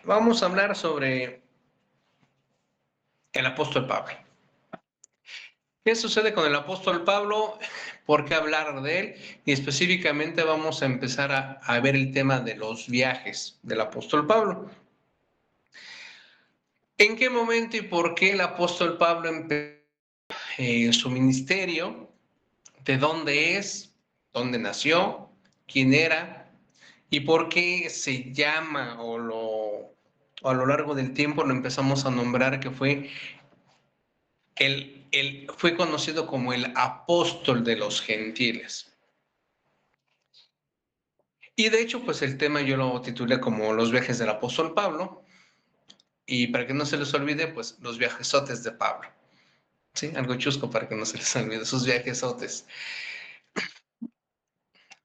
vamos a hablar sobre el apóstol Pablo. ¿Qué sucede con el apóstol Pablo? ¿Por qué hablar de él? Y específicamente vamos a empezar a ver el tema de los viajes del apóstol Pablo. ¿En qué momento y por qué el apóstol Pablo empezó su ministerio? ¿De dónde es? ¿Dónde nació? ¿Quién era? ¿Y por qué se llama o a lo largo del tiempo lo empezamos a nombrar que fue fue conocido como el apóstol de los gentiles? Y de hecho, pues el tema yo lo titulé como los viajes del apóstol Pablo, y para que no se les olvide, pues los viajesotes de Pablo. Sí, algo chusco para que no se les olvide, sus viajesotes.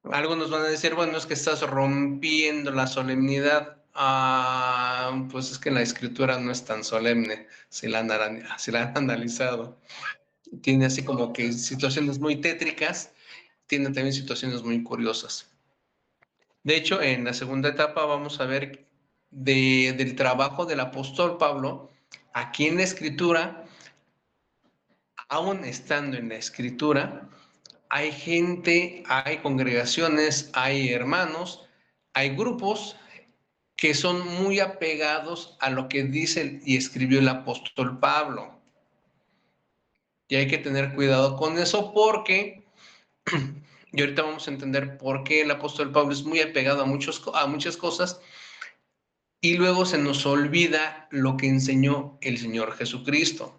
Algunos van a decir, bueno, es que estás rompiendo la solemnidad. Pues es que la escritura no es tan solemne, si la han analizado. Tiene así como que situaciones muy tétricas, tiene también situaciones muy curiosas. De hecho, en la segunda etapa vamos a ver del trabajo del apóstol Pablo aquí en la escritura, aún estando en la escritura, hay gente, hay congregaciones, hay hermanos, hay grupos que son muy apegados a lo que dice y escribió el apóstol Pablo. Y hay que tener cuidado con eso porque, y ahorita vamos a entender por qué el apóstol Pablo es muy apegado a muchas cosas, y luego se nos olvida lo que enseñó el Señor Jesucristo.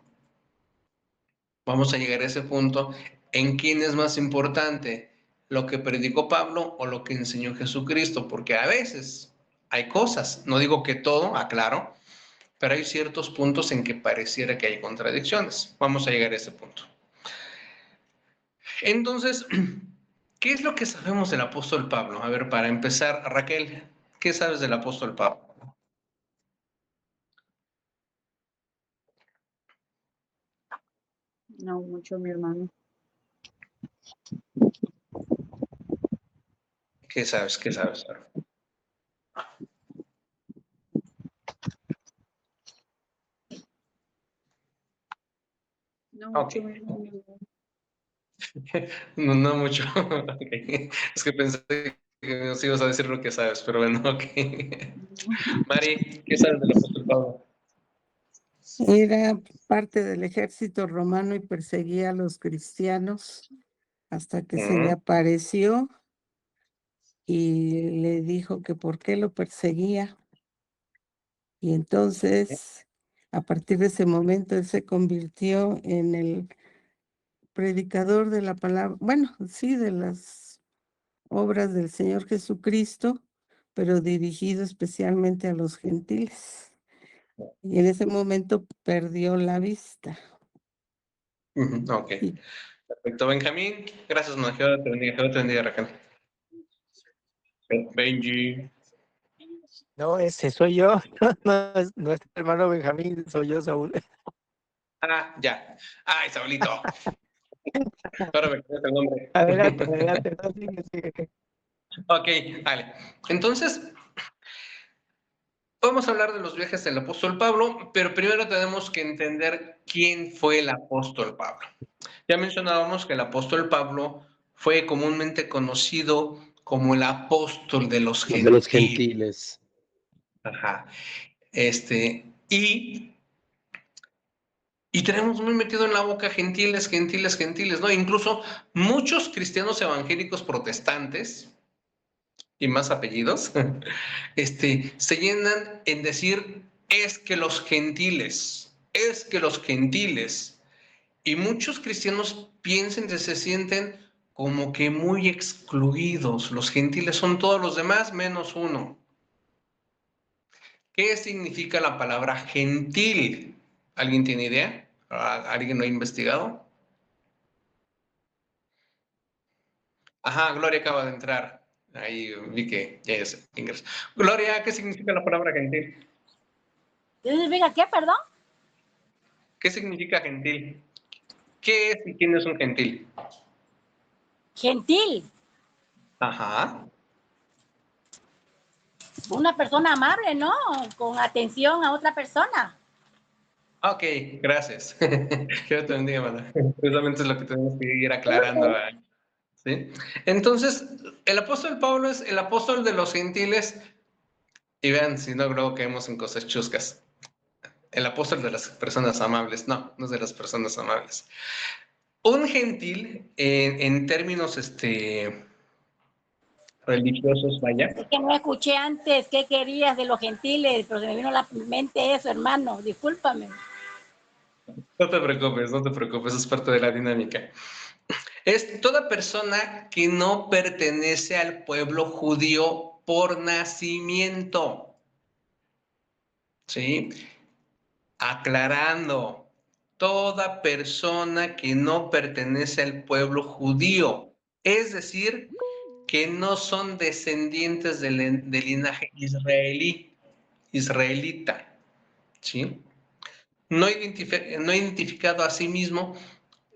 Vamos a llegar a ese punto en quién es más importante, lo que predicó Pablo o lo que enseñó Jesucristo, porque a veces hay cosas, no digo que todo, aclaro, pero hay ciertos puntos en que pareciera que hay contradicciones. Vamos a llegar a ese punto. Entonces, ¿qué es lo que sabemos del apóstol Pablo? A ver, para empezar, Raquel, ¿qué sabes del apóstol Pablo? No mucho, mi hermano. ¿Qué sabes? ¿Qué sabes? No Ok. mucho, mi hermano. No, no mucho. Okay. Es que pensé que nos ibas a decir lo que sabes, pero bueno, ok. Mari, ¿qué sabes del apóstol Pablo? Era parte del ejército romano y perseguía a los cristianos hasta que se le apareció y le dijo que por qué lo perseguía. Y entonces, a partir de ese momento, él se convirtió en el predicador de la palabra, bueno, sí, de las obras del Señor Jesucristo, pero dirigido especialmente a los gentiles. Y en ese momento perdió la vista. Ok, Y perfecto. Benjamín, gracias, no, Jehová te bendiga, Raquel. Benji. No, ese soy yo, no es el hermano Benjamín, soy yo, Saúl. Ya. Ay, Saulito. Ahora me quedas el nombre. Adelante, no, sigue. Ok, vale. Entonces, vamos a hablar de los viajes del apóstol Pablo, pero primero tenemos que entender quién fue el apóstol Pablo. Ya mencionábamos que el apóstol Pablo fue comúnmente conocido como el apóstol de los gentiles. De los gentiles. Ajá. Y tenemos muy metido en la boca gentiles, gentiles, gentiles, ¿no? Incluso muchos cristianos evangélicos protestantes, y más apellidos, se llenan en decir, es que los gentiles, es que los gentiles. Y muchos cristianos piensan que se sienten como que muy excluidos. Los gentiles son todos los demás menos uno. ¿Qué significa la palabra gentil? ¿Alguien tiene idea? ¿Alguien lo ha investigado? Ajá, Gloria acaba de entrar. Ahí vi que ya es ingresó. Gloria, ¿qué significa la palabra gentil? ¿Qué significa qué, perdón? ¿Qué significa gentil? ¿Qué es y quién es un gentil? Gentil. Ajá. Una persona amable, ¿no? Con atención a otra persona. Ok, gracias. Que te bendiga, hermana. Precisamente es lo que tenemos que ir aclarando. ¿Sí? Entonces, el apóstol Pablo es el apóstol de los gentiles. Y vean, si no, luego caemos en cosas chuscas. El apóstol de las personas amables. No, no es de las personas amables. Un gentil, en términos religiosos, vaya. Es que no escuché antes qué querías de los gentiles, pero se me vino a la mente eso, hermano. Discúlpame. No te preocupes, no te preocupes, es parte de la dinámica. Es toda persona que no pertenece al pueblo judío por nacimiento. ¿Sí? Aclarando, toda persona que no pertenece al pueblo judío, es decir, que no son descendientes del linaje israelita, ¿sí? No identificado a sí mismo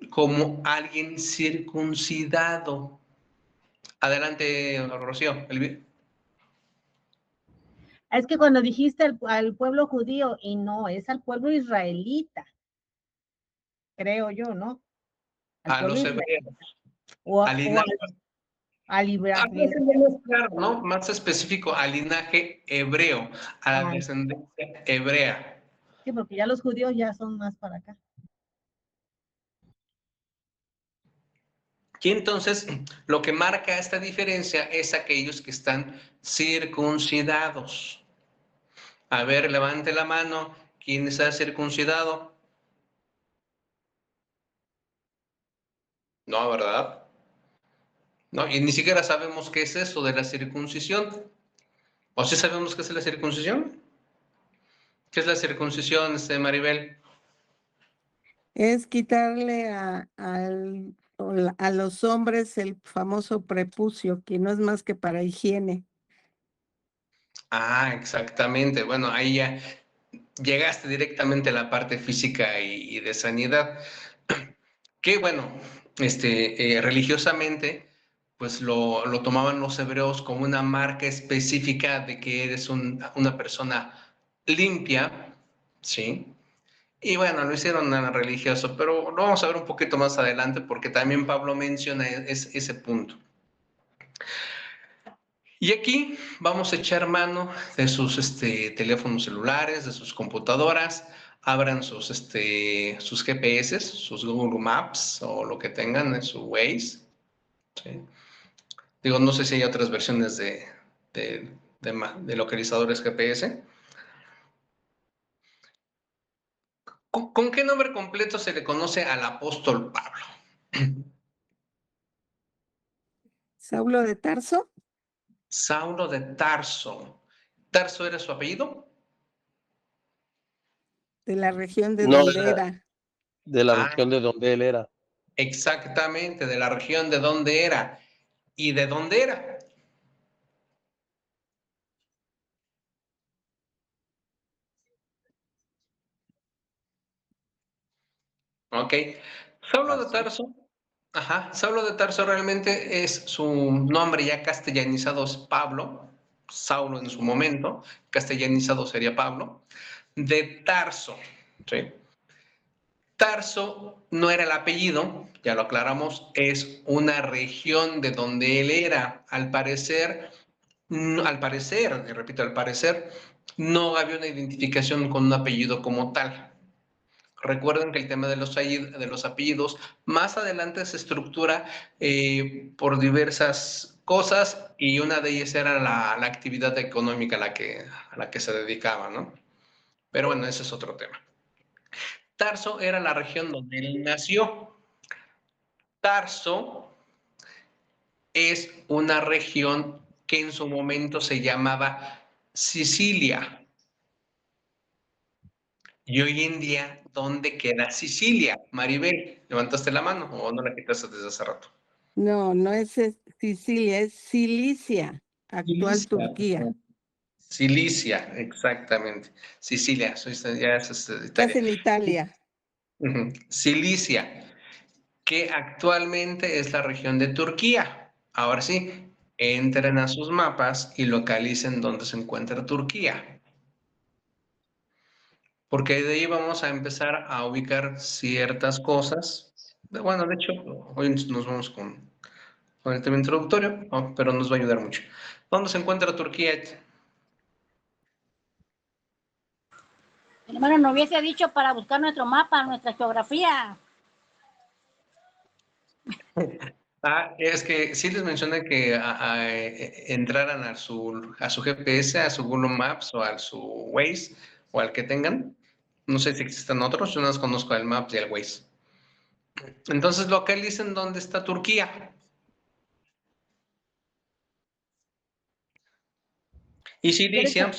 como alguien circuncidado. Adelante, Rocío. Es que cuando dijiste al pueblo judío, y no, es al pueblo israelita, creo yo, ¿no? Al A pueblo los israelita. hebreos. O Al linaje. al Más claro, ¿no? Más específico, al linaje hebreo, a la descendencia hebrea. Sí, porque ya los judíos ya son más para acá. Y entonces, lo que marca esta diferencia es aquellos que están circuncidados. A ver, levante la mano. ¿Quién está circuncidado? No, ¿verdad? No, y ni siquiera sabemos qué es eso de la circuncisión. ¿O sí sabemos qué es la circuncisión? ¿Qué es la circuncisión, Maribel? Es quitarle a los hombres el famoso prepucio, que no es más que para higiene. Ah, exactamente. Bueno, ahí ya llegaste directamente a la parte física y de sanidad. Que bueno, religiosamente, pues lo tomaban los hebreos como una marca específica de que eres una persona limpia, ¿sí? Y bueno, lo hicieron en religioso, pero lo vamos a ver un poquito más adelante porque también Pablo menciona ese punto. Y aquí vamos a echar mano de sus teléfonos celulares, de sus computadoras, abran sus GPS, sus Google Maps o lo que tengan en su Waze. ¿Sí? Digo, no sé si hay otras versiones de localizadores GPS. ¿Con qué nombre completo se le conoce al apóstol Pablo? ¿Saulo de Tarso? Saulo de Tarso. ¿Tarso era su apellido? De la región de No, donde era. de la Ah, región de donde él era. exactamente, de la región de donde era. ¿Y de dónde era? Ok. Saulo de Tarso, Saulo de Tarso realmente es su nombre ya castellanizado, es Pablo, Saulo en su momento, castellanizado sería Pablo, de Tarso, ¿sí? Tarso no era el apellido, ya lo aclaramos, es una región de donde él era. Al parecer, y repito, al parecer, no había una identificación con un apellido como tal. Recuerden que el tema de los apellidos más adelante se estructura por diversas cosas y una de ellas era la actividad económica a la que se dedicaba, ¿no? Pero bueno, ese es otro tema. Tarso era la región donde él nació. Tarso es una región que en su momento se llamaba Sicilia. Y hoy en día, ¿dónde queda Sicilia? Maribel, ¿levantaste la mano o no la quitaste desde hace rato? No, no es Sicilia, es Cilicia, actual Cilicia. Turquía. Cilicia, exactamente. Sicilia, ya es Estás Italia. en Italia. Cilicia, que actualmente es la región de Turquía. Ahora sí, entren a sus mapas y localicen dónde se encuentra Turquía. Porque de ahí vamos a empezar a ubicar ciertas cosas. Bueno, de hecho, hoy nos vamos con el tema introductorio, pero nos va a ayudar mucho. ¿Dónde se encuentra Turquía? Hermano, no hubiese dicho para buscar nuestro mapa, nuestra geografía. Es que sí les mencioné que entraran a su GPS, a su Google Maps o a su Waze o al que tengan. No sé si existen otros, yo no los conozco el Maps y el Waze. Entonces localicen dónde está Turquía. Y Cilicia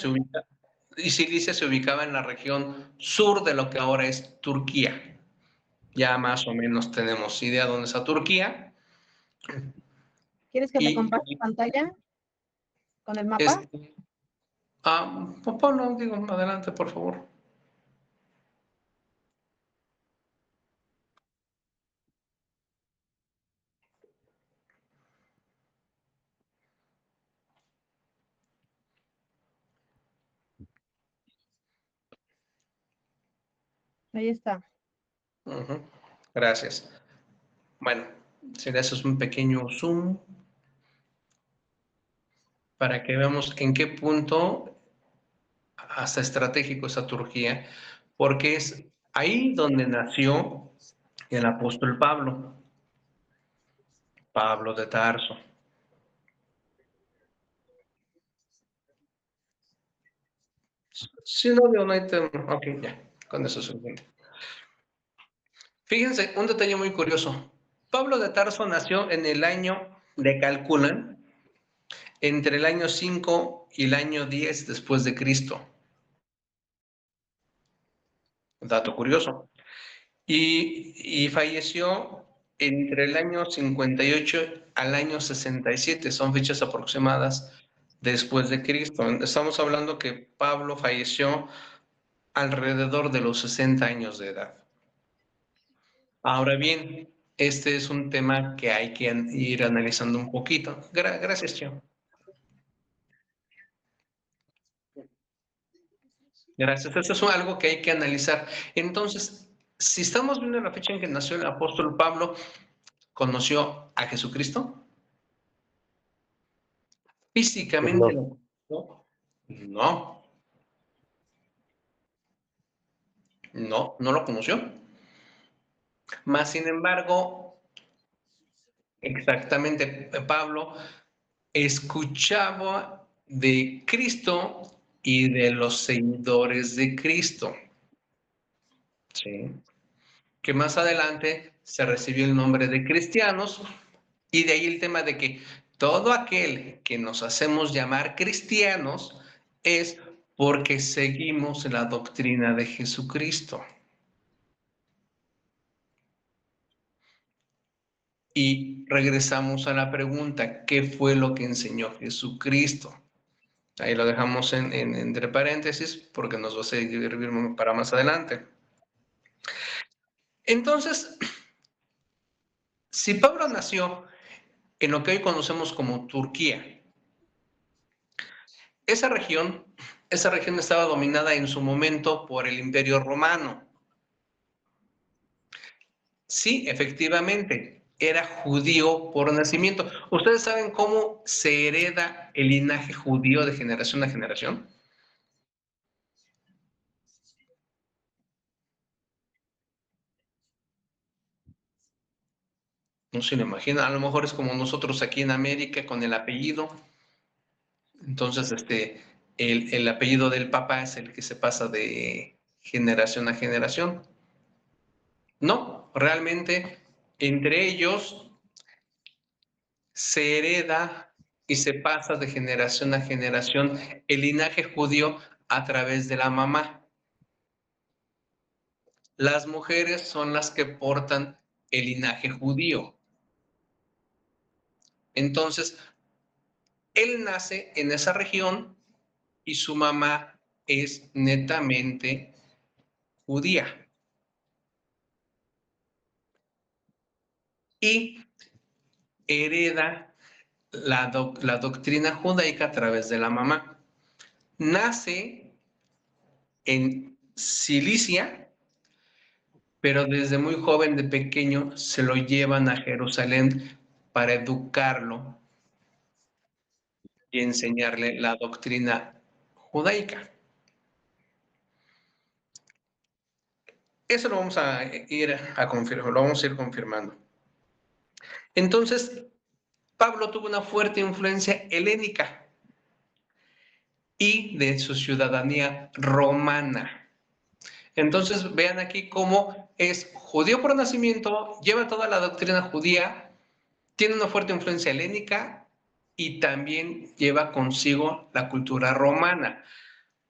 se ubicaba en la región sur de lo que ahora es Turquía. Ya más o menos tenemos idea dónde está Turquía. ¿Quieres que te Y comparte pantalla con el mapa? Pablo, digo, adelante, por favor. Ahí está. Gracias. Bueno, si le haces un pequeño zoom para que veamos en qué punto hasta estratégico está Turquía, porque es ahí donde nació el apóstol Pablo, Pablo de Tarso. Si no veo, no hay tema. Ok, ya, con eso es suficiente. Fíjense, un detalle muy curioso. Pablo de Tarso nació en el año, le calculan, entre el año 5 y el año 10 después de Cristo. Dato curioso. Y falleció entre el año 58 al año 67, son fechas aproximadas después de Cristo. Estamos hablando que Pablo falleció alrededor de los 60 años de edad. Ahora bien, este es un tema que hay que ir analizando un poquito. Gracias, Chio. Gracias. Eso es algo que hay que analizar. Entonces, si estamos viendo la fecha en que nació el apóstol Pablo, ¿conoció a Jesucristo? ¿Físicamente No. lo conoció? No, no lo conoció. Más sin embargo, exactamente, Pablo escuchaba de Cristo y de los seguidores de Cristo. ¿Sí? Que más adelante se recibió el nombre de cristianos, y de ahí el tema de que todo aquel que nos hacemos llamar cristianos es porque seguimos la doctrina de Jesucristo. Y regresamos a la pregunta, ¿qué fue lo que enseñó Jesucristo? Ahí lo dejamos entre paréntesis porque nos va a servir para más adelante. Entonces, si Pablo nació en lo que hoy conocemos como Turquía, esa región estaba dominada en su momento por el Imperio Romano. Sí, efectivamente, era judío por nacimiento. ¿Ustedes saben cómo se hereda el linaje judío de generación a generación? No se lo imaginan, a lo mejor es como nosotros aquí en América con el apellido. Entonces, el apellido del papá es el que se pasa de generación a generación. No, realmente entre ellos se hereda y se pasa de generación a generación el linaje judío a través de la mamá. Las mujeres son las que portan el linaje judío. Entonces, él nace en esa región y su mamá es netamente judía. Y hereda la doctrina judaica a través de la mamá. Nace en Cilicia, pero desde muy joven, de pequeño, se lo llevan a Jerusalén para educarlo y enseñarle la doctrina judaica. Eso lo vamos a ir a confirmar, lo vamos a ir confirmando. Entonces, Pablo tuvo una fuerte influencia helénica y de su ciudadanía romana. Entonces, vean aquí cómo es judío por nacimiento, lleva toda la doctrina judía, tiene una fuerte influencia helénica y también lleva consigo la cultura romana.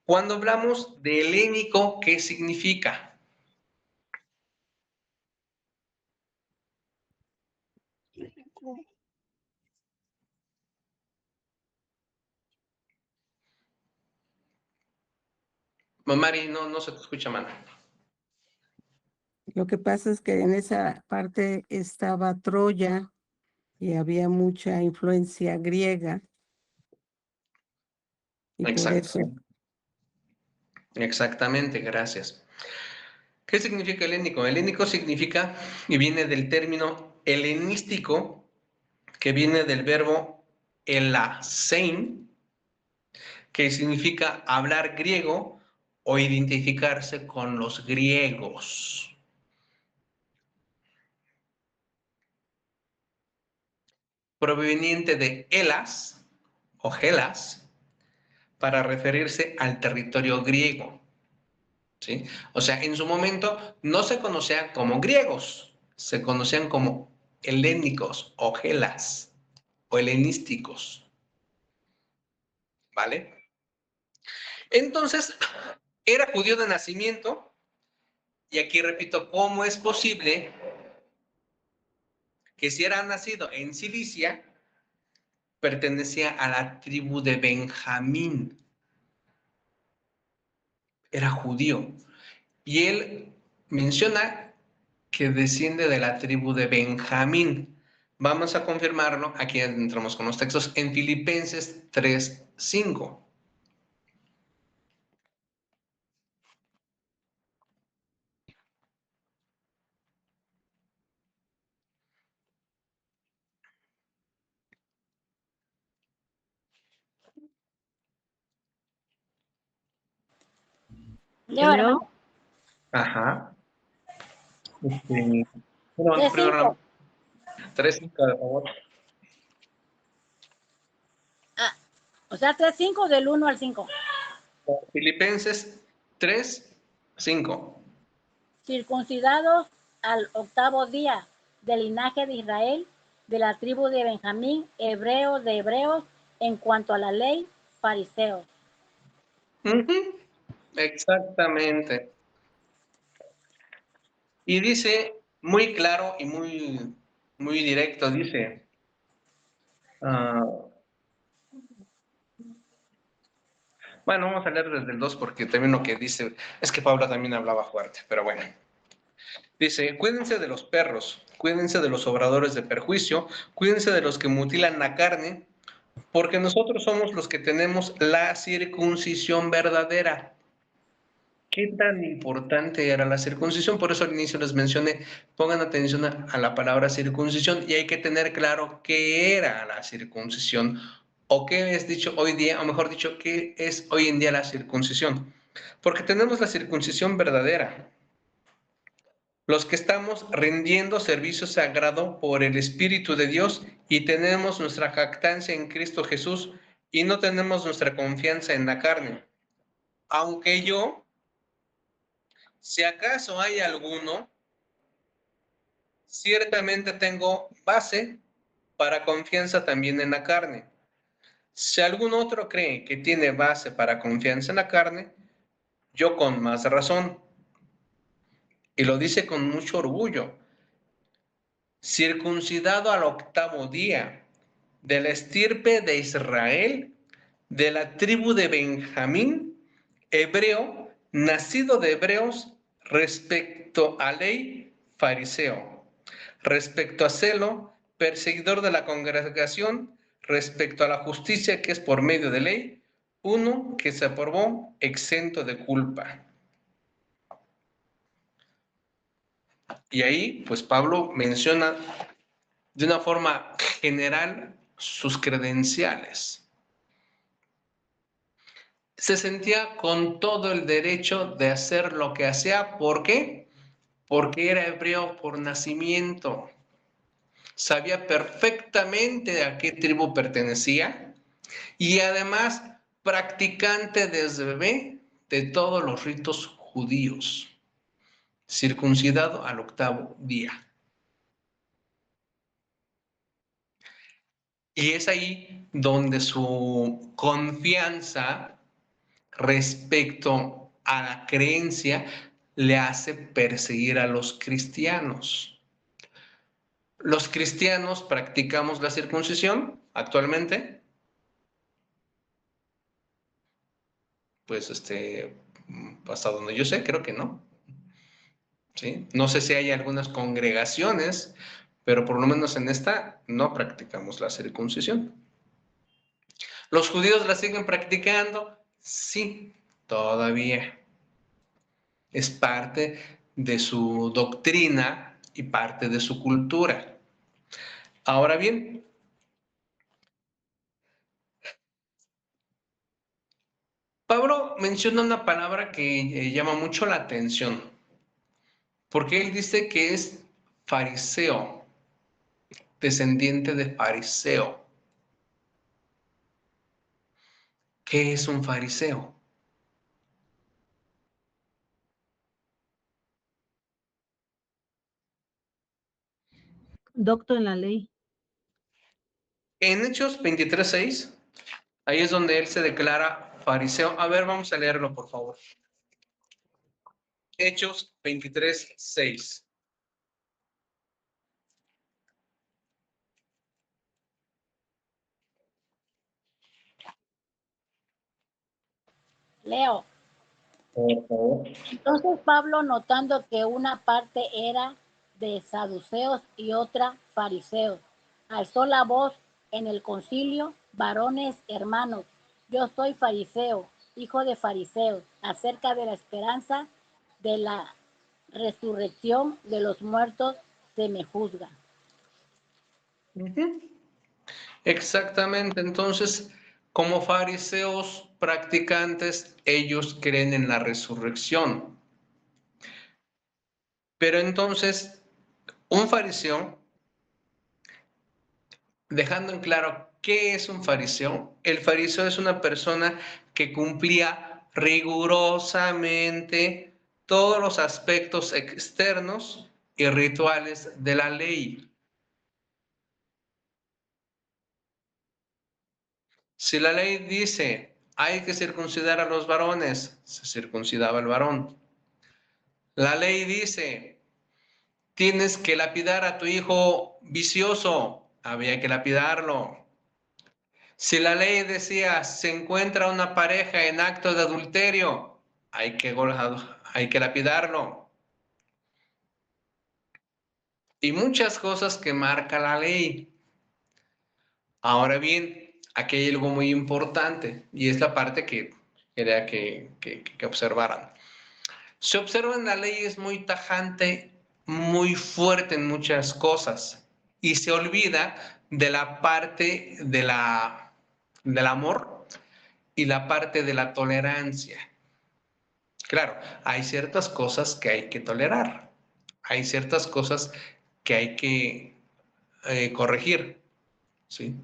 Cuando hablamos de helénico, ¿qué significa? Mari, no se te escucha, mano. Lo que pasa es que en esa parte estaba Troya y había mucha influencia griega. Y por Exacto. eso, Exactamente, gracias. ¿Qué significa helénico? Helénico significa, y viene del término helenístico, que viene del verbo elasein, que significa hablar griego o identificarse con los griegos. Proveniente de Elas o Gelas, para referirse al territorio griego. ¿Sí? O sea, en su momento no se conocían como griegos, se conocían como helénicos o gelas o helenísticos. ¿Vale? Entonces, era judío de nacimiento, y aquí repito, ¿cómo es posible que si era nacido en Cilicia, pertenecía a la tribu de Benjamín? Era judío. Y él menciona que desciende de la tribu de Benjamín. Vamos a confirmarlo, aquí entramos con los textos, en Filipenses 3:5. Leo, ¿Leo? hermano. Ajá. No, 3:5. 3:5, por favor. O sea, 3:5 del 1 al 5. Filipenses 3:5. Circuncidados al 8º día, del linaje de Israel, de la tribu de Benjamín, hebreos de hebreos, en cuanto a la ley, fariseos. Exactamente. Y dice muy claro y muy directo, dice, bueno, vamos a leer desde el 2 porque también lo que dice, es que Pablo también hablaba fuerte, pero bueno. Dice, cuídense de los perros, cuídense de los obradores de perjuicio, cuídense de los que mutilan la carne, porque nosotros somos los que tenemos la circuncisión verdadera. ¿Qué tan importante era la circuncisión? Por eso al inicio les mencioné, pongan atención a la palabra circuncisión, y hay que tener claro qué era la circuncisión o qué es dicho hoy día, o mejor dicho, qué es hoy en día la circuncisión. Porque tenemos la circuncisión verdadera, los que estamos rindiendo servicio sagrado por el Espíritu de Dios y tenemos nuestra jactancia en Cristo Jesús y no tenemos nuestra confianza en la carne. Aunque yo, si acaso hay alguno, ciertamente tengo base para confianza también en la carne. Si algún otro cree que tiene base para confianza en la carne, yo con más razón. Y lo dice con mucho orgullo. Circuncidado al 8º día, de la estirpe de Israel, de la tribu de Benjamín, hebreo, nacido de hebreos, respecto a ley, fariseo, respecto a celo, perseguidor de la congregación, respecto a la justicia que es por medio de ley, uno que se aprobó exento de culpa. Y ahí, pues Pablo menciona de una forma general sus credenciales. Se sentía con todo el derecho de hacer lo que hacía. ¿Por qué? Porque era hebreo por nacimiento. Sabía perfectamente a qué tribu pertenecía y además practicante desde bebé de todos los ritos judíos, circuncidado al 8º día. Y es ahí donde su confianza respecto a la creencia le hace perseguir a los cristianos. Los cristianos practicamos la circuncisión actualmente. Pues hasta donde yo sé, creo que no. ¿Sí? No sé si hay algunas congregaciones, pero por lo menos en esta no practicamos la circuncisión. ¿Los judíos la siguen practicando? Sí, todavía. Es parte de su doctrina y parte de su cultura. Ahora bien, Pablo menciona una palabra que llama mucho la atención, porque él dice que es fariseo, descendiente de fariseo. ¿Qué es un fariseo? Doctor en la ley. En Hechos 23:6, ahí es donde él se declara fariseo. A ver, vamos a leerlo, por favor. Hechos 23:6. Leo. Entonces Pablo, notando que una parte era de saduceos y otra fariseos, alzó la voz en el concilio: varones hermanos, yo soy fariseo, hijo de fariseos, acerca de la esperanza de la resurrección de los muertos se me juzga. Exactamente, entonces, como fariseos practicantes, ellos creen en la resurrección. Pero entonces, un fariseo, dejando en claro qué es un fariseo, el fariseo es una persona que cumplía rigurosamente todos los aspectos externos y rituales de la ley. Si la ley dice hay que circuncidar a los varones, se circuncidaba el varón. La ley dice tienes que lapidar a tu hijo vicioso, había que lapidarlo. Si la ley decía se encuentra una pareja en acto de adulterio, hay que lapidarlo. Y muchas cosas que marca la ley. Ahora bien, aquí hay algo muy importante y es la parte que quería que observaran. Se observa en la ley, es muy tajante, muy fuerte en muchas cosas y se olvida de la parte del amor y la parte de la tolerancia. Claro, hay ciertas cosas que hay que tolerar, hay ciertas cosas que hay que corregir, ¿sí?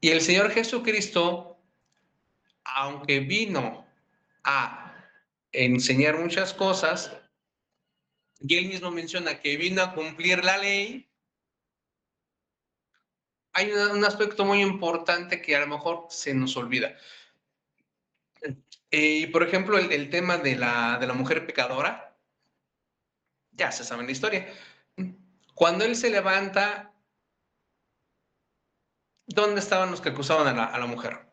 Y el Señor Jesucristo, aunque vino a enseñar muchas cosas, y él mismo menciona que vino a cumplir la ley, hay un aspecto muy importante que a lo mejor se nos olvida. Por ejemplo, el tema de la mujer pecadora, ya se sabe la historia. Cuando él se levanta, ¿dónde estaban los que acusaban a la mujer?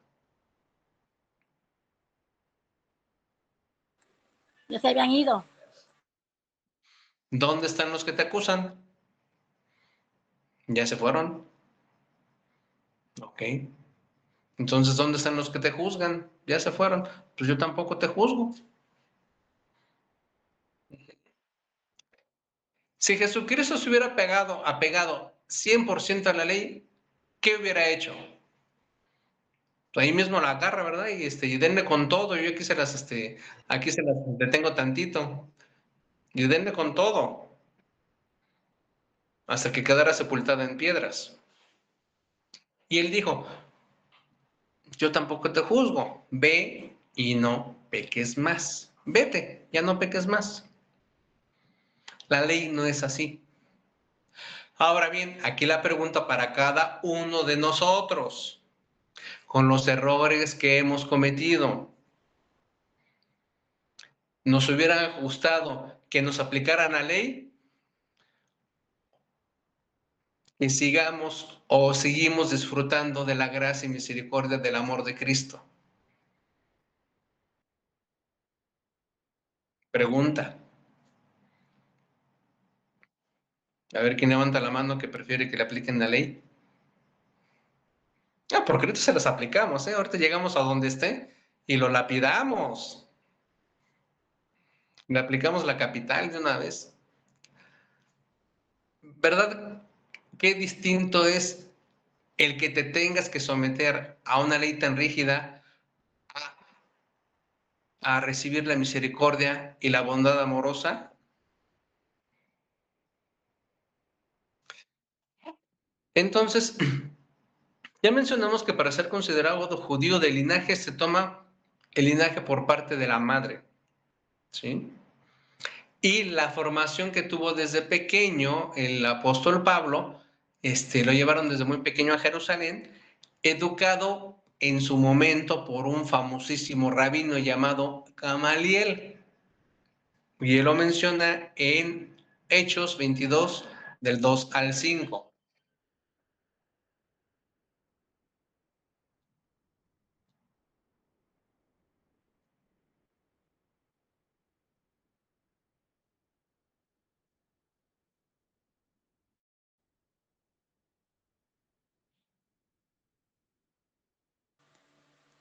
Ya se habían ido. ¿Dónde están los que te acusan? Ya se fueron. Ok. Entonces, ¿dónde están los que te juzgan? Ya se fueron. Pues yo tampoco te juzgo. Si Jesucristo se hubiera apegado 100% a la ley, ¿qué hubiera hecho? Ahí mismo la agarra, ¿verdad? Y denle con todo. Yo aquí aquí se las detengo tantito. Y denle con todo. Hasta que quedara sepultada en piedras. Y él dijo, yo tampoco te juzgo. Ve y no peques más. Vete, ya no peques más. La ley no es así. Ahora bien, aquí la pregunta para cada uno de nosotros, con los errores que hemos cometido. ¿Nos hubiera gustado que nos aplicaran la ley? Que sigamos o seguimos disfrutando de la gracia y misericordia del amor de Cristo. Pregunta. A ver quién levanta la mano que prefiere que le apliquen la ley. Porque ahorita se las aplicamos, ¿eh? Ahorita llegamos a donde esté y lo lapidamos. Le aplicamos la capital de una vez. ¿Verdad? Qué distinto es el que te tengas que someter a una ley tan rígida a recibir la misericordia y la bondad amorosa. Entonces, ya mencionamos que para ser considerado judío de linaje se toma el linaje por parte de la madre, ¿sí? Y la formación que tuvo desde pequeño el apóstol Pablo, lo llevaron desde muy pequeño a Jerusalén, educado en su momento por un famosísimo rabino llamado Gamaliel. Y él lo menciona en Hechos 22, del 2 al 5.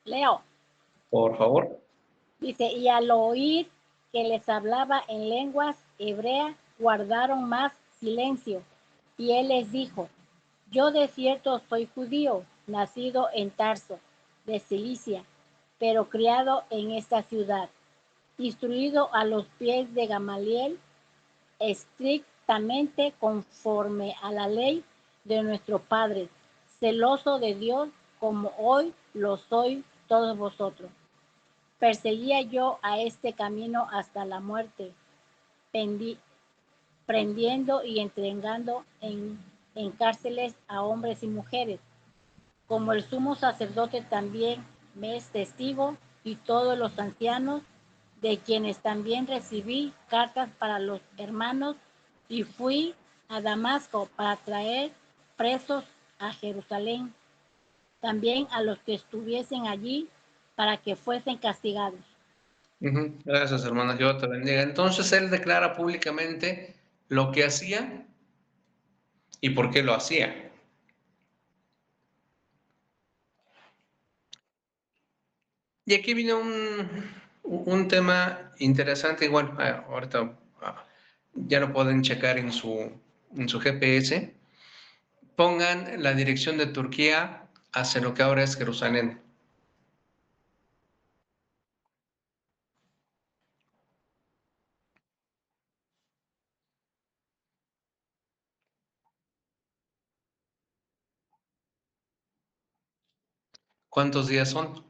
Leo, Por favor. dice, y al oír que les hablaba en lenguas hebreas, guardaron más silencio. Y él les dijo, yo de cierto soy judío, nacido en Tarso, de Cilicia, pero criado en esta ciudad, instruido a los pies de Gamaliel, estrictamente conforme a la ley de nuestros padres, celoso de Dios como hoy lo sois todos vosotros. Perseguía yo a este camino hasta la muerte, prendiendo y entregando en cárceles a hombres y mujeres, como el sumo sacerdote también me es testigo, y todos los ancianos, de quienes también recibí cartas para los hermanos, y fui a Damasco para traer presos a Jerusalén, también a los que estuviesen allí, para que fuesen castigados. Gracias, hermana. Dios te bendiga. Entonces él declara públicamente lo que hacía y por qué lo hacía. Y aquí viene un tema interesante. Igual, ahorita ya lo pueden checar en su GPS. Pongan la dirección de Turquía hacia lo que ahora es Jerusalén. ¿Cuántos días son?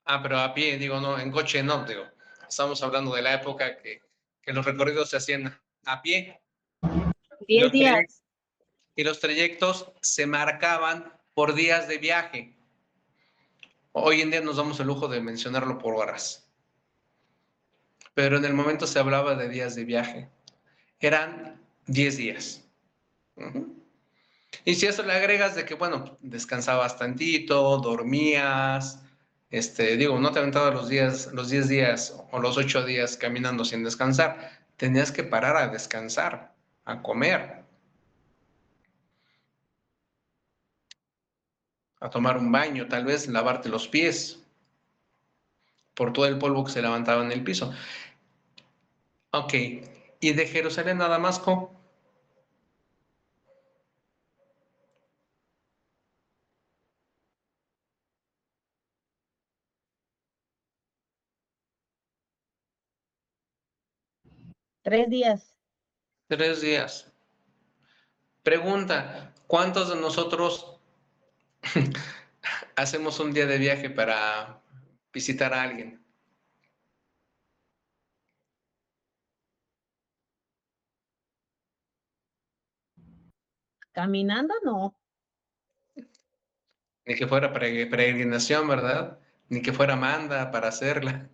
Pero a pie, digo, no, en coche no, digo. Estamos hablando de la época que los recorridos se hacían a pie. 10 días. Y los trayectos se marcaban por días de viaje. Hoy en día nos damos el lujo de mencionarlo por horas. Pero en el momento se hablaba de días de viaje. Eran 10 días. Y si eso le agregas de que, bueno, descansabas tantito, dormías, digo, no te aventabas los 10 días o los 8 días caminando sin descansar. Tenías que parar a descansar, a comer, a tomar un baño, tal vez lavarte los pies por todo el polvo que se levantaba en el piso. Ok, ¿y de Jerusalén a Damasco? Tres días. 3 días. Pregunta, ¿cuántos de nosotros hacemos un día de viaje para visitar a alguien? Caminando, no. Ni que fuera peregrinación, ¿verdad? Ni que fuera manda para hacerla.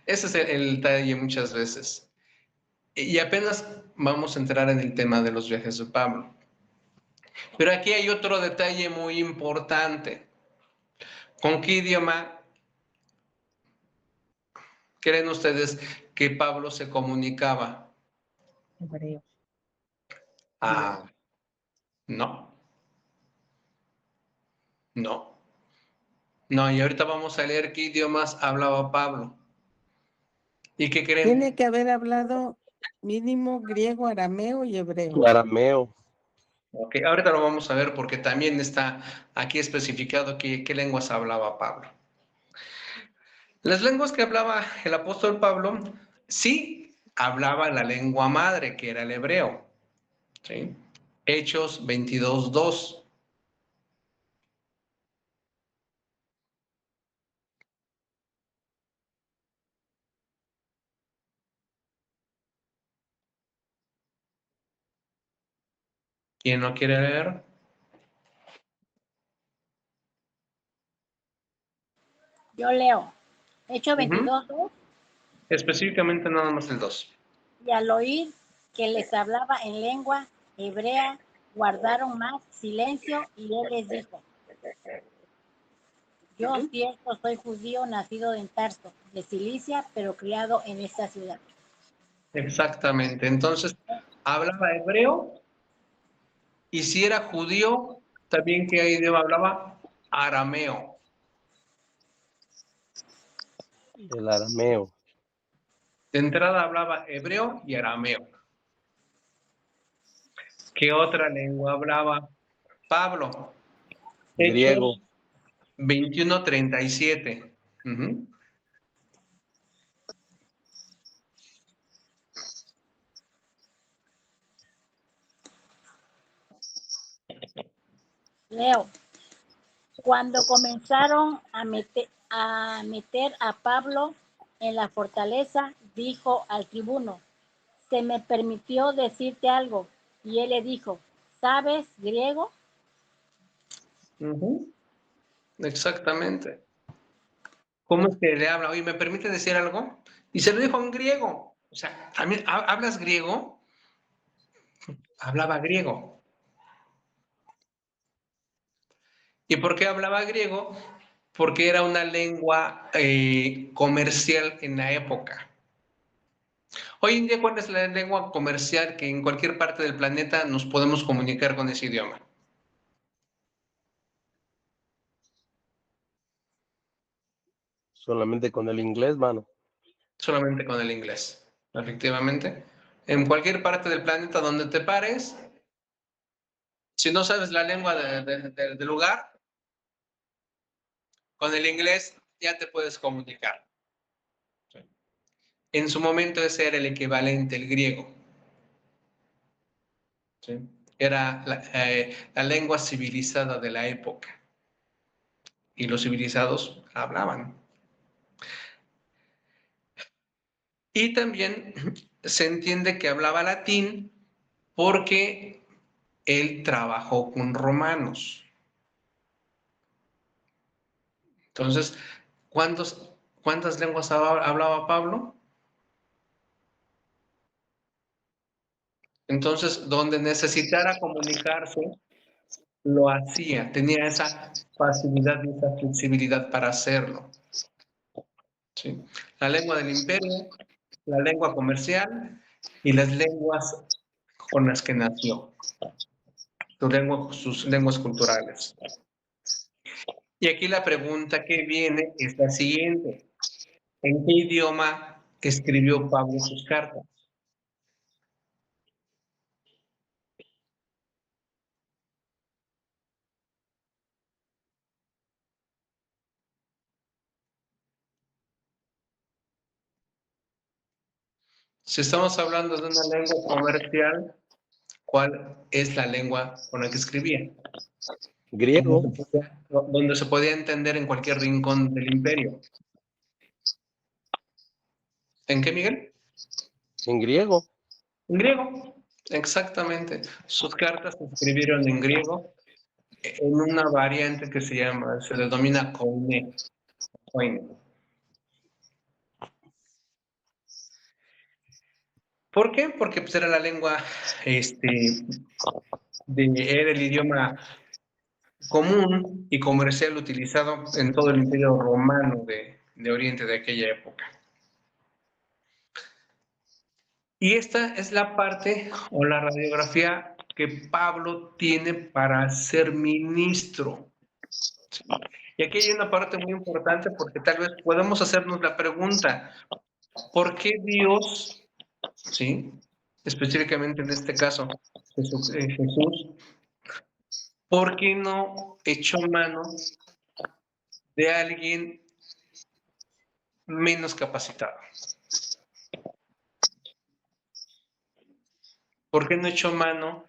Ese es el detalle muchas veces. Y apenas vamos a entrar en el tema de los viajes de Pablo. Pero aquí hay otro detalle muy importante. ¿Con qué idioma creen ustedes que Pablo se comunicaba? Hebreo. Ah, no, no, no. Y ahorita vamos a leer qué idiomas hablaba Pablo. ¿Y qué creen? Tiene que haber hablado mínimo griego, arameo y hebreo. Arameo. Ok, ahorita lo vamos a ver porque también está aquí especificado qué lenguas hablaba Pablo. Las lenguas que hablaba el apóstol Pablo, sí hablaba la lengua madre, que era el hebreo. ¿Sí? Hechos 22:2. ¿Quién no quiere leer? Yo leo. Hechos 22:2. Específicamente nada más el 2. Y al oír que les hablaba en lengua hebrea, guardaron más silencio y él les dijo: yo cierto soy judío, nacido en Tarso, de Cilicia, pero criado en esta ciudad. Exactamente. Entonces, hablaba hebreo y si era judío, también qué idioma hablaba? Arameo. El arameo. De entrada hablaba hebreo y arameo. ¿Qué otra lengua hablaba Pablo? Griego. Hechos 21:37. Uh-huh. Leo. Cuando comenzaron a meter a Pablo en la fortaleza, dijo al tribuno: se me permitió decirte algo. Y él le dijo: ¿sabes griego? Uh-huh. Exactamente. ¿Cómo es que le habla? Oye, ¿me permite decir algo? Y se lo dijo en griego. O sea, también, ¿hablas griego? Hablaba griego. ¿Y por qué hablaba griego? Porque era una lengua comercial en la época. Hoy en día, ¿cuál es la lengua comercial que en cualquier parte del planeta nos podemos comunicar con ese idioma? Solamente con el inglés, mano. Solamente con el inglés, efectivamente. En cualquier parte del planeta donde te pares, si no sabes la lengua del lugar, con el inglés ya te puedes comunicar. ¿Sí? En su momento ese era el equivalente, el griego. ¿Sí? Era la lengua civilizada de la época. Y los civilizados hablaban. Y también se entiende que hablaba latín porque él trabajó con romanos. Entonces, ¿cuántas lenguas hablaba Pablo? Entonces, donde necesitara comunicarse, lo hacía, tenía esa facilidad y esa flexibilidad para hacerlo. ¿Sí? La lengua del imperio, la lengua comercial y las lenguas con las que nació, sus lenguas culturales. Y aquí la pregunta que viene es la siguiente. ¿En qué idioma escribió Pablo sus cartas? Si estamos hablando de una lengua comercial, ¿cuál es la lengua con la que escribía? Griego. Donde se podía entender en cualquier rincón del imperio. ¿En qué, Miguel? En griego. En griego, exactamente. Sus cartas se escribieron en griego en una variante que se denomina koiné. ¿Por qué? Porque pues, era la lengua, era el idioma común y comercial utilizado en todo el imperio romano de Oriente de aquella época. Y esta es la parte o la radiografía que Pablo tiene para ser ministro. Y aquí hay una parte muy importante porque tal vez podemos hacernos la pregunta, ¿por qué Dios, sí, específicamente en este caso Jesús, ¿por qué no echó mano de alguien menos capacitado? ¿Por qué no echó mano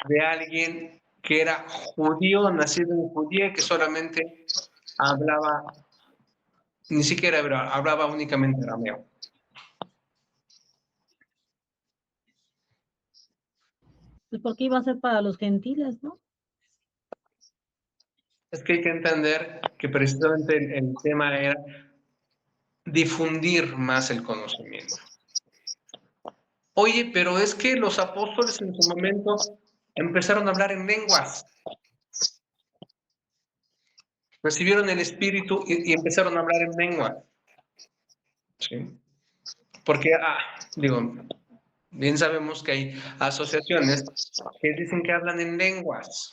de alguien que era judío, nacido en Judía, que solamente hablaba, ni siquiera hebreo, hablaba únicamente arameo? Pues porque iba a ser para los gentiles, ¿no? Es que hay que entender que precisamente el tema era difundir más el conocimiento. Oye, pero es que los apóstoles en su momento empezaron a hablar en lenguas. Recibieron el Espíritu y empezaron a hablar en lenguas. ¿Sí? Porque, bien sabemos que hay asociaciones que dicen que hablan en lenguas.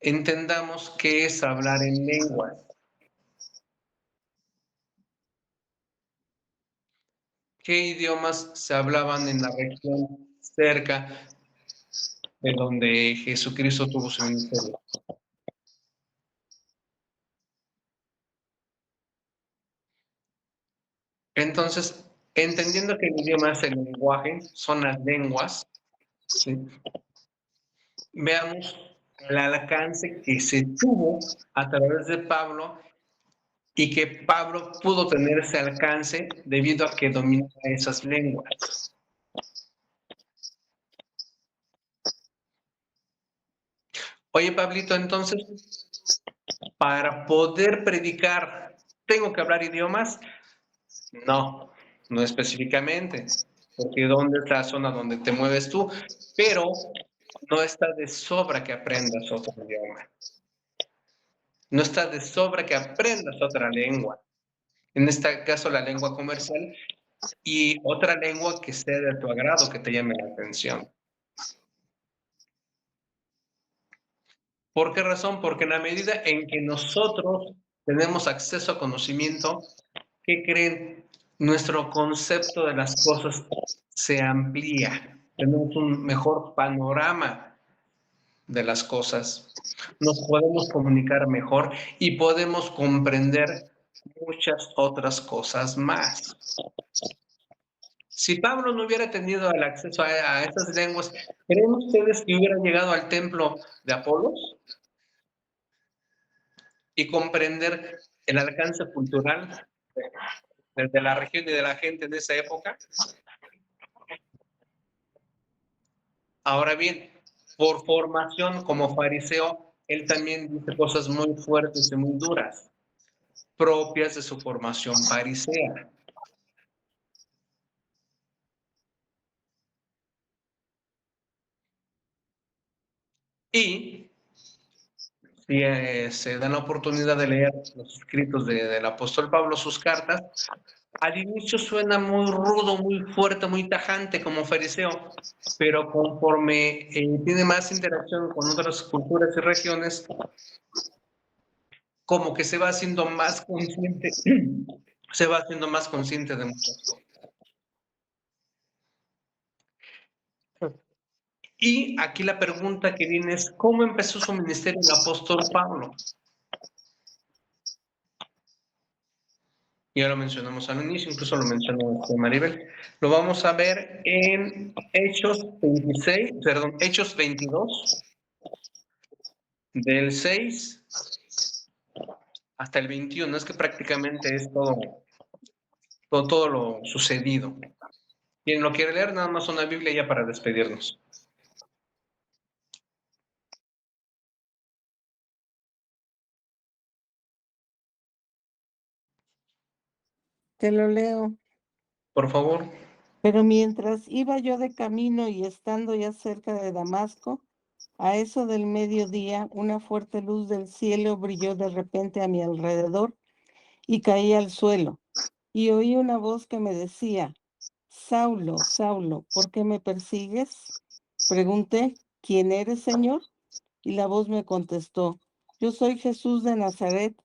Entendamos qué es hablar en lenguas. ¿Qué idiomas se hablaban en la región cerca de donde Jesucristo tuvo su ministerio? Entonces, entendiendo que el idioma es el lenguaje, son las lenguas, ¿sí? Veamos el alcance que se tuvo a través de Pablo y que Pablo pudo tener ese alcance debido a que dominaba esas lenguas. Oye, Pablito, entonces, para poder predicar, ¿tengo que hablar idiomas? No, no específicamente, porque ¿dónde es la zona donde te mueves tú? Pero no está de sobra que aprendas otro idioma. No está de sobra que aprendas otra lengua. En este caso, la lengua comercial y otra lengua que sea de tu agrado, que te llame la atención. ¿Por qué razón? Porque en la medida en que nosotros tenemos acceso a conocimiento, ¿qué creen? Nuestro concepto de las cosas se amplía. Tenemos un mejor panorama de las cosas. Nos podemos comunicar mejor y podemos comprender muchas otras cosas más. Si Pablo no hubiera tenido el acceso a esas lenguas, ¿creen ustedes que hubiera llegado al templo de Apolos y comprender el alcance cultural de la región y de la gente de esa época? Ahora bien, por formación como fariseo, él también dice cosas muy fuertes y muy duras, propias de su formación farisea. Y si se dan la oportunidad de leer los escritos del apóstol Pablo, sus cartas, Al inicio suena muy rudo, muy fuerte, muy tajante como fariseo, pero conforme tiene más interacción con otras culturas y regiones, como que se va haciendo más consciente, se va haciendo más consciente de muchas cosas. Y aquí la pregunta que viene es, ¿cómo empezó su ministerio el apóstol Pablo? Ya lo mencionamos al inicio, incluso lo mencionó Maribel. Lo vamos a ver en Hechos 22, del 6 hasta el 21. Es que prácticamente es todo lo sucedido. Quien lo quiere leer, nada más una Biblia ya para despedirnos. Te lo leo. Por favor. Pero mientras iba yo de camino y estando ya cerca de Damasco, a eso del mediodía, una fuerte luz del cielo brilló de repente a mi alrededor y caí al suelo. Y oí una voz que me decía, Saulo, Saulo, ¿por qué me persigues? Pregunté, ¿quién eres, Señor? Y la voz me contestó, yo soy Jesús de Nazaret,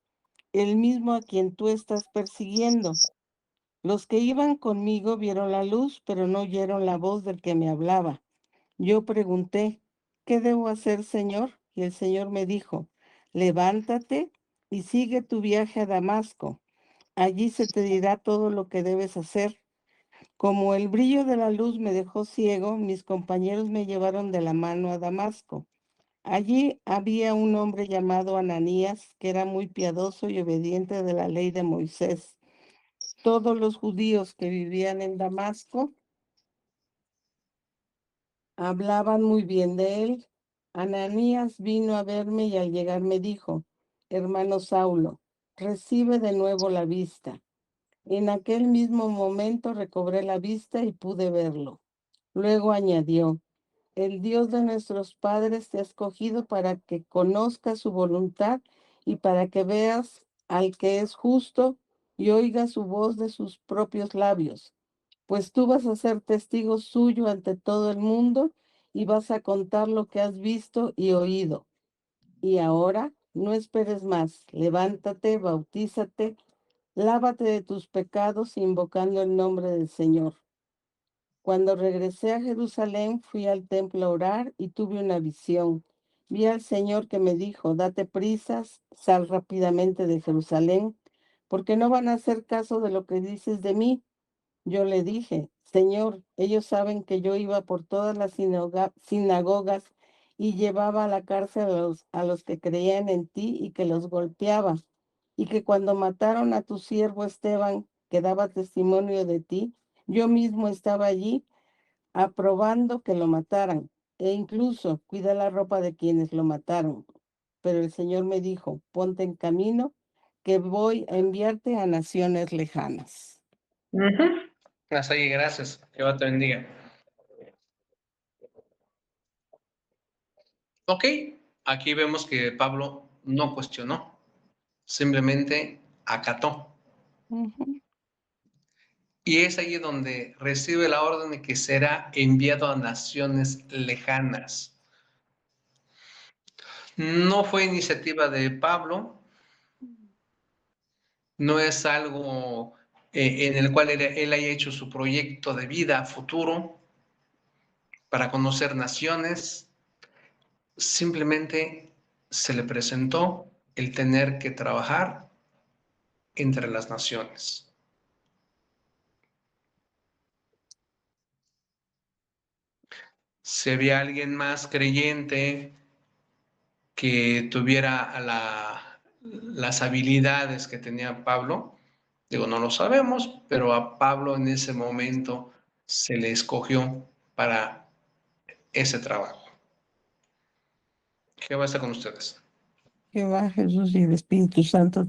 el mismo a quien tú estás persiguiendo. Los que iban conmigo vieron la luz, pero no oyeron la voz del que me hablaba. Yo pregunté, ¿qué debo hacer, Señor? Y el Señor me dijo, levántate y sigue tu viaje a Damasco. Allí se te dirá todo lo que debes hacer. Como el brillo de la luz me dejó ciego, mis compañeros me llevaron de la mano a Damasco. Allí había un hombre llamado Ananías, que era muy piadoso y obediente de la ley de Moisés. Todos los judíos que vivían en Damasco hablaban muy bien de él. Ananías vino a verme y al llegar me dijo, hermano Saulo, recibe de nuevo la vista. En aquel mismo momento recobré la vista y pude verlo. Luego añadió, el Dios de nuestros padres te ha escogido para que conozcas su voluntad y para que veas al que es justo y oigas su voz de sus propios labios. Pues tú vas a ser testigo suyo ante todo el mundo y vas a contar lo que has visto y oído. Y ahora no esperes más, levántate, bautízate, lávate de tus pecados invocando el nombre del Señor. Cuando regresé a Jerusalén, fui al templo a orar y tuve una visión. Vi al Señor que me dijo, date prisas, sal rápidamente de Jerusalén, porque no van a hacer caso de lo que dices de mí. Yo le dije, Señor, ellos saben que yo iba por todas las sinagogas y llevaba a la cárcel a los que creían en ti y que los golpeaba, y que cuando mataron a tu siervo Esteban, que daba testimonio de ti, yo mismo estaba allí aprobando que lo mataran, e incluso cuida la ropa de quienes lo mataron. Pero el Señor me dijo, ponte en camino, que voy a enviarte a naciones lejanas. Hasta ahí, gracias. Que Dios te bendiga. Ok, aquí vemos que Pablo no cuestionó, simplemente acató. Y es ahí donde recibe la orden de que será enviado a naciones lejanas. No fue iniciativa de Pablo, no es algo en el cual él haya hecho su proyecto de vida futuro para conocer naciones. Simplemente se le presentó el tener que trabajar entre las naciones. Si había alguien más creyente que tuviera las habilidades que tenía Pablo, digo, no lo sabemos, pero a Pablo en ese momento se le escogió para ese trabajo. ¿Qué va a estar con ustedes? Jehová, Jesús y el Espíritu Santo